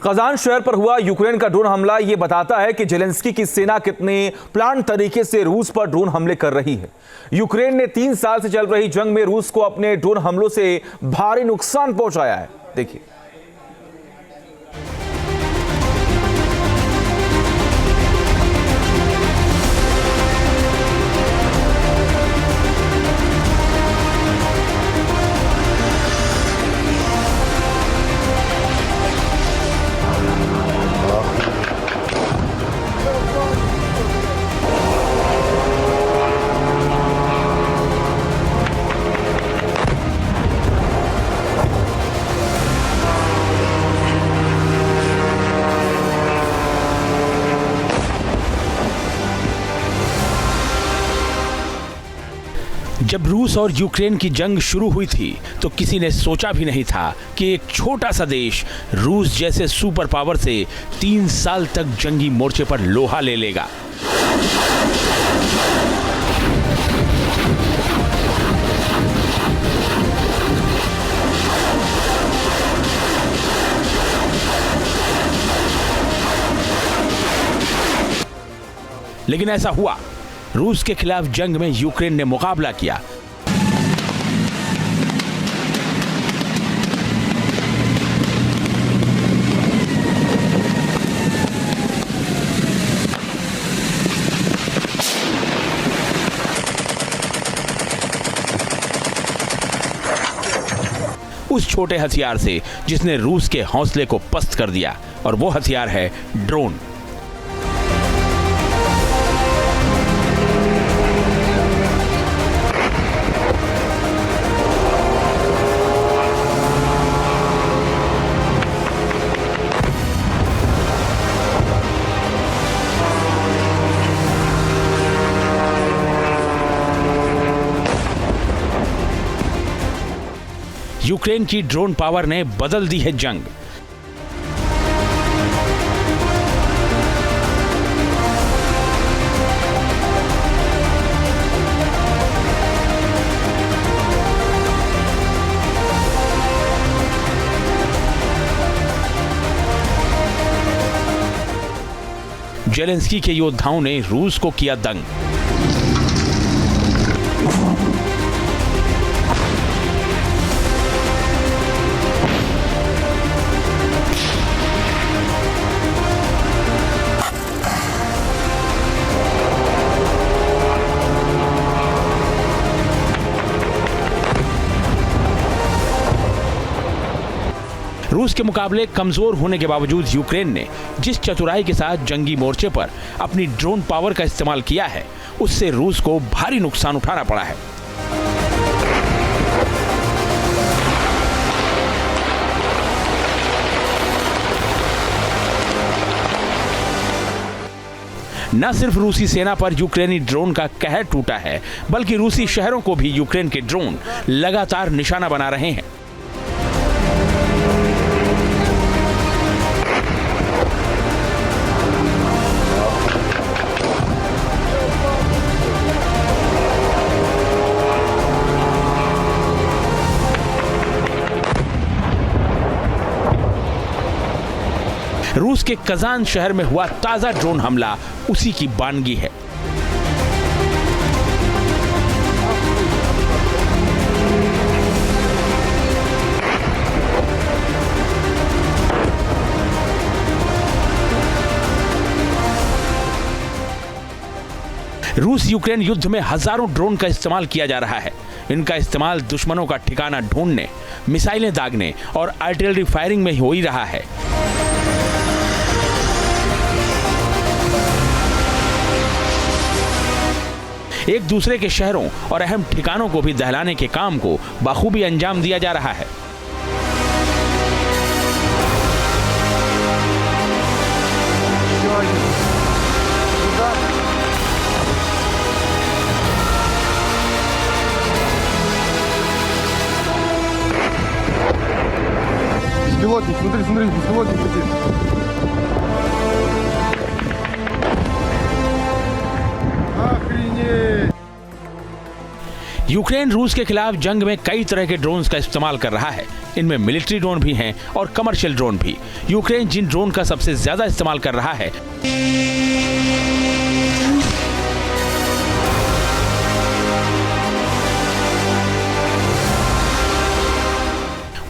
Kazan शहर पर हुआ यूक्रेन का ड्रोन हमला ये बताता है कि जेलेंस्की की सेना कितने प्लान तरीके से रूस पर ड्रोन हमले कर रही है। यूक्रेन ने 3 साल से चल रही जंग में रूस को अपने ड्रोन हमलों से भारी नुकसान पहुंचाया है। देखिए, जब रूस और यूक्रेन की जंग शुरू हुई थी तो किसी ने सोचा भी नहीं था कि एक छोटा सा देश रूस जैसे सुपर पावर से 3 साल तक जंगी मोर्चे पर लोहा ले लेगा। लेकिन ऐसा हुआ। रूस के खिलाफ जंग में यूक्रेन ने मुकाबला किया। उस छोटे हथियार से जिसने रूस के हौसले को पस्त कर दिया, और वो हथियार है ड्रोन। यूक्रेन की ड्रोन पावर ने बदल दी है जंग। जेलेंस्की के योद्धाओं ने रूस को किया दंग। रूस के मुकाबले कमजोर होने के बावजूद यूक्रेन ने जिस चतुराई के साथ जंगी मोर्चे पर अपनी ड्रोन पावर का इस्तेमाल किया है, उससे रूस को भारी नुकसान उठाना पड़ा है। न सिर्फ रूसी सेना पर यूक्रेनी ड्रोन का कहर टूटा है, बल्कि रूसी शहरों को भी यूक्रेन के ड्रोन लगातार निशाना बना रहे हैं। रूस के कजान शहर में हुआ ताजा ड्रोन हमला उसी की बानगी है। रूस यूक्रेन युद्ध में हजारों ड्रोन का इस्तेमाल किया जा रहा है। इनका इस्तेमाल दुश्मनों का ठिकाना ढूंढने, मिसाइलें दागने और आर्टिलरी फायरिंग में हो ही रहा है। एक दूसरे के शहरों और अहम ठिकानों को भी दहलाने के काम को बखूबी अंजाम दिया जा रहा है। Беспилотник, смотри, беспилотник летит. यूक्रेन रूस के खिलाफ जंग में कई तरह के ड्रोन्स का इस्तेमाल कर रहा है। इनमें मिलिट्री ड्रोन भी हैं और कमर्शियल ड्रोन भी। यूक्रेन जिन ड्रोन का सबसे ज्यादा इस्तेमाल कर रहा है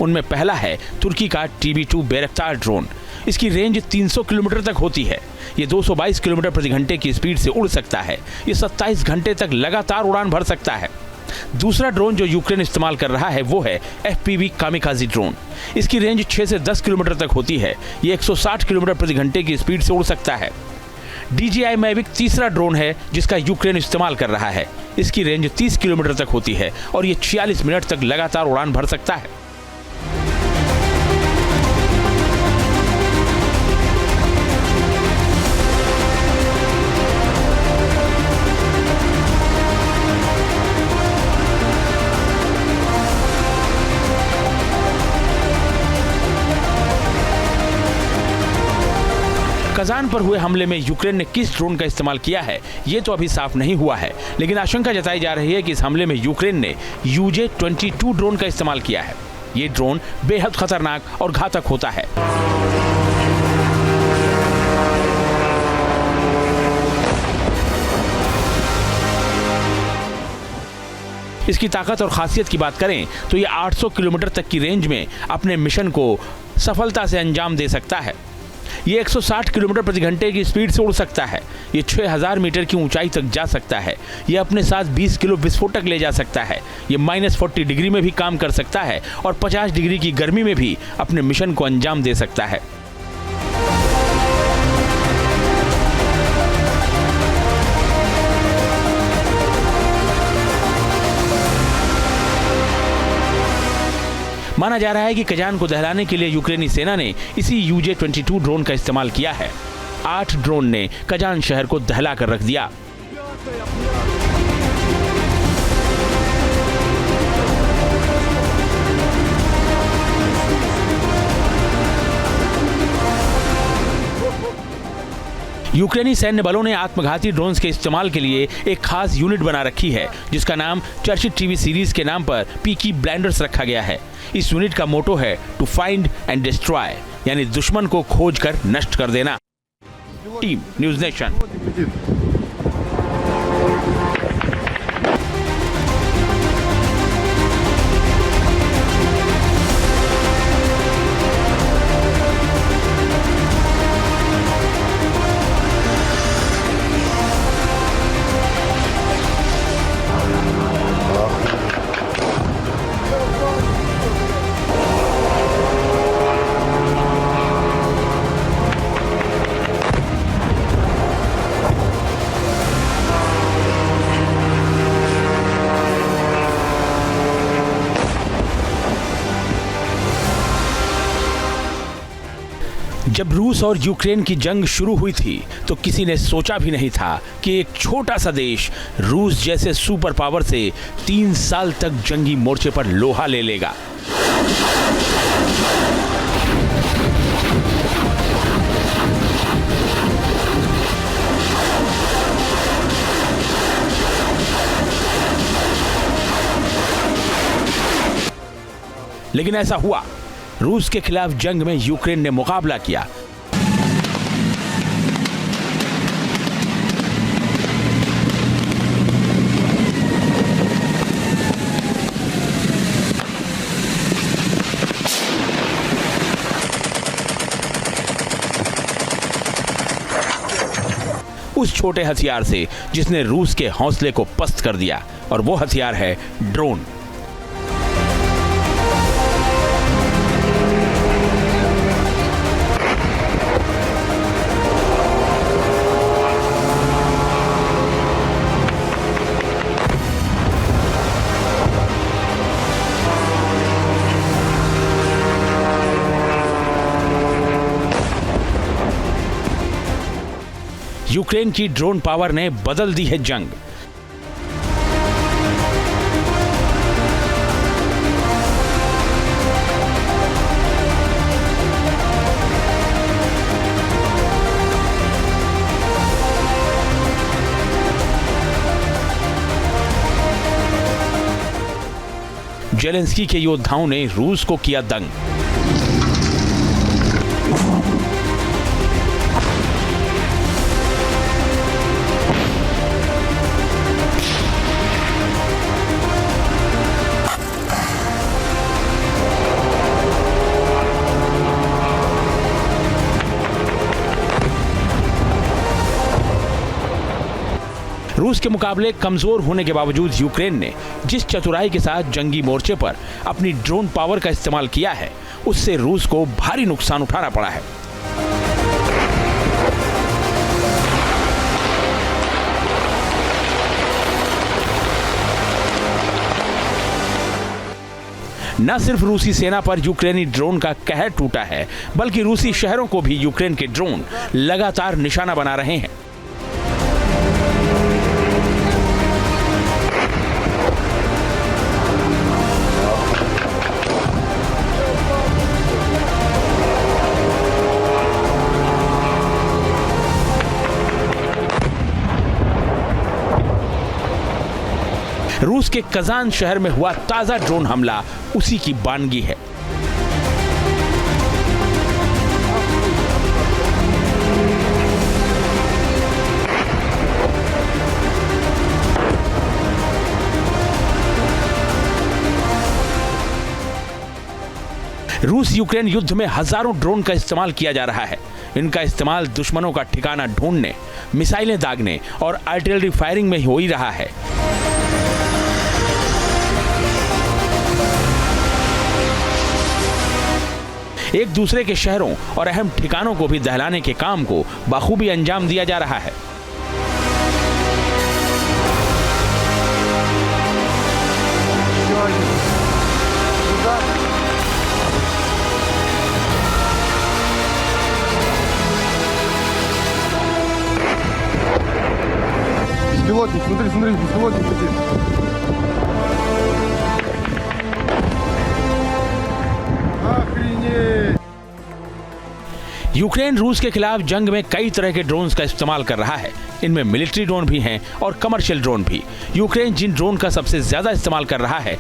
उनमें पहला है तुर्की का TB2 बैरक्टार ड्रोन। इसकी रेंज 300 किलोमीटर तक होती है। ये 222 किलोमीटर प्रति घंटे की स्पीड से उड़ सकता है। ये 27 घंटे तक लगातार उड़ान भर सकता है। दूसरा ड्रोन जो यूक्रेन इस्तेमाल कर रहा है वो है FPV कामिकाज़ी ड्रोन। इसकी रेंज 6 से 10 किलोमीटर तक होती है। ये 160 किलोमीटर प्रति घंटे की स्पीड से उड़ सकता है। DJI Mavic तीसरा ड्रोन है जिसका यूक्रेन इस्तेमाल कर रहा है। इसकी रेंज 30 किलोमीटर तक होती है और ये 46 मिनट तक लगातार उड़ान भर सकता है। कजान पर हुए हमले में यूक्रेन ने किस ड्रोन का इस्तेमाल किया है ये तो अभी साफ नहीं हुआ है, लेकिन आशंका जताई जा रही है कि इस हमले में यूक्रेन ने UJ-22 ड्रोन का इस्तेमाल किया है। ये ड्रोन बेहद खतरनाक और घातक होता है। इसकी ताकत और खासियत की बात करें तो ये 800 किलोमीटर तक की रेंज में अपने मिशन को सफलता से अंजाम दे सकता है। ये 160 किलोमीटर प्रति घंटे की स्पीड से उड़ सकता है। ये 6000 मीटर की ऊंचाई तक जा सकता है। ये अपने साथ 20 किलो विस्फोटक ले जा सकता है। ये -40 डिग्री में भी काम कर सकता है और 50 डिग्री की गर्मी में भी अपने मिशन को अंजाम दे सकता है। माना जा रहा है कि कजान को दहलाने के लिए यूक्रेनी सेना ने इसी UJ-22 ड्रोन का इस्तेमाल किया है। 8 ड्रोन ने कजान शहर को दहला कर रख दिया। यूक्रेनी सैन्य बलों ने आत्मघाती ड्रोन्स के इस्तेमाल के लिए एक खास यूनिट बना रखी है जिसका नाम चर्चित टीवी सीरीज के नाम पर पीकी ब्लाइंडर्स रखा गया है। इस यूनिट का मोटो है टू फाइंड एंड डिस्ट्रॉय, यानी दुश्मन को खोज कर नष्ट कर देना। Team news nation. जब रूस और यूक्रेन की जंग शुरू हुई थी तो किसी ने सोचा भी नहीं था कि एक छोटा सा देश रूस जैसे सुपर पावर से 3 साल तक जंगी मोर्चे पर लोहा ले लेगा। लेकिन ऐसा हुआ। रूस के खिलाफ जंग में यूक्रेन ने मुकाबला किया। उस छोटे हथियार से जिसने रूस के हौसले को पस्त कर दिया, और वो हथियार है ड्रोन। यूक्रेन की ड्रोन पावर ने बदल दी है जंग। जेलेंस्की के योद्धाओं ने रूस को किया दंग। रूस के मुकाबले कमजोर होने के बावजूद यूक्रेन ने जिस चतुराई के साथ जंगी मोर्चे पर अपनी ड्रोन पावर का इस्तेमाल किया है, उससे रूस को भारी नुकसान उठाना पड़ा है। न सिर्फ रूसी सेना पर यूक्रेनी ड्रोन का कहर टूटा है, बल्कि रूसी शहरों को भी यूक्रेन के ड्रोन लगातार निशाना बना रहे हैं। रूस के कजान शहर में हुआ ताजा ड्रोन हमला उसी की बानगी है। रूस यूक्रेन युद्ध में हजारों ड्रोन का इस्तेमाल किया जा रहा है। इनका इस्तेमाल दुश्मनों का ठिकाना ढूंढने, मिसाइलें दागने और आर्टिलरी फायरिंग में हो ही रहा है। एक दूसरे के शहरों और अहम ठिकानों को भी दहलाने के काम को बखूबी अंजाम दिया जा रहा है। Беспилотник, смотри, смотри, беспилотник летит. Охренеть! यूक्रेन रूस के खिलाफ जंग में कई तरह के ड्रोन्स का इस्तेमाल कर रहा है। इनमें मिलिट्री ड्रोन भी हैं और कमर्शियल ड्रोन भी। यूक्रेन जिन ड्रोन का सबसे ज्यादा इस्तेमाल कर रहा है,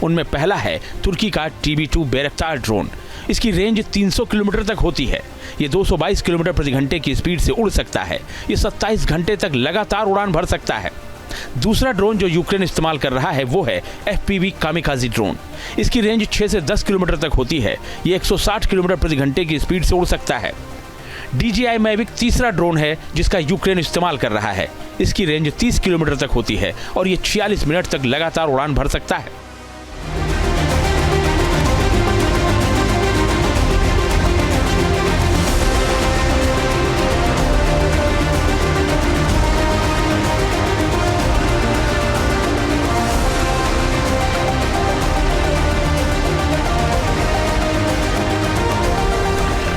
उनमें पहला है तुर्की का TB2 बैरक्टार ड्रोन। इसकी रेंज 300 किलोमीटर तक होती है। ये 222 किलोमीटर प्रति घंटे की स्पीड से उड़ सकता है। ये 27 घंटे तक लगातार उड़ान भर सकता है। दूसरा ड्रोन जो यूक्रेन इस्तेमाल कर रहा है वो है FPV कामिकाज़ी ड्रोन। इसकी रेंज 6 से 10 किलोमीटर तक होती है। ये 160 किलोमीटर प्रति घंटे की स्पीड से उड़ सकता है। DJI Mavic तीसरा ड्रोन है जिसका यूक्रेन इस्तेमाल कर रहा है। इसकी रेंज 30 किलोमीटर तक होती है और ये 46 मिनट तक लगातार उड़ान भर सकता है।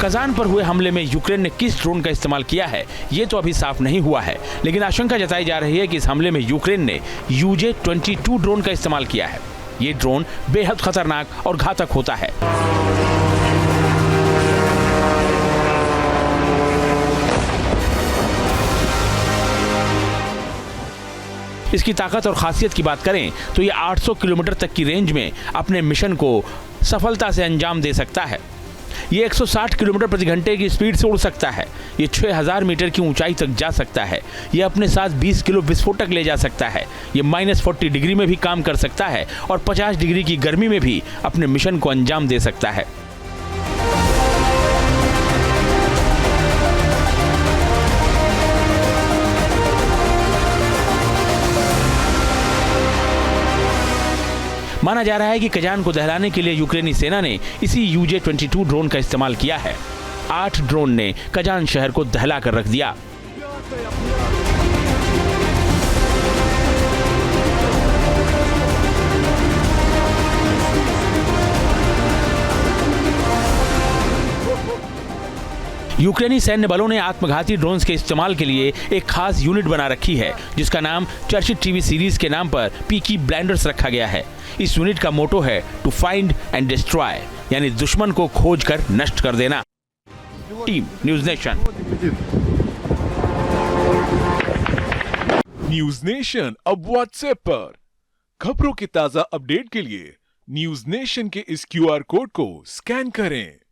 कजान पर हुए हमले में यूक्रेन ने किस ड्रोन का इस्तेमाल किया है, ये तो अभी साफ नहीं हुआ है, लेकिन आशंका जताई जा रही है कि इस हमले में यूक्रेन ने UJ-22 ड्रोन का इस्तेमाल किया है। ये ड्रोन बेहद खतरनाक और घातक होता है। इसकी ताकत और खासियत की बात करें तो ये 800 किलोमीटर तक की रेंज में अपने मिशन को सफलता से अंजाम दे सकता है। ये 160 किलोमीटर प्रति घंटे की स्पीड से उड़ सकता है। ये 6000 मीटर की ऊंचाई तक जा सकता है। ये अपने साथ 20 किलो विस्फोटक ले जा सकता है। ये -40 डिग्री में भी काम कर सकता है और 50 डिग्री की गर्मी में भी अपने मिशन को अंजाम दे सकता है। माना जा रहा है कि कजान को दहलाने के लिए यूक्रेनी सेना ने इसी UJ-22 ड्रोन का इस्तेमाल किया है। 8 ड्रोन ने कजान शहर को दहला कर रख दिया। यूक्रेनी सैन्य बलों ने आत्मघाती ड्रोन्स के इस्तेमाल के लिए एक खास यूनिट बना रखी है जिसका नाम चर्चित टीवी सीरीज के नाम पर पीकी ब्लाइंडर्स रखा गया है। इस यूनिट का मोटो है टू फाइंड एंड डिस्ट्रॉय, यानी दुश्मन को खोज कर नष्ट कर देना। Team, News Nation. Летит. News Nation अब व्हाट्सएप पर खबरों के ताजा अपडेट के लिए न्यूज नेशन के इस QR कोड को स्कैन करें।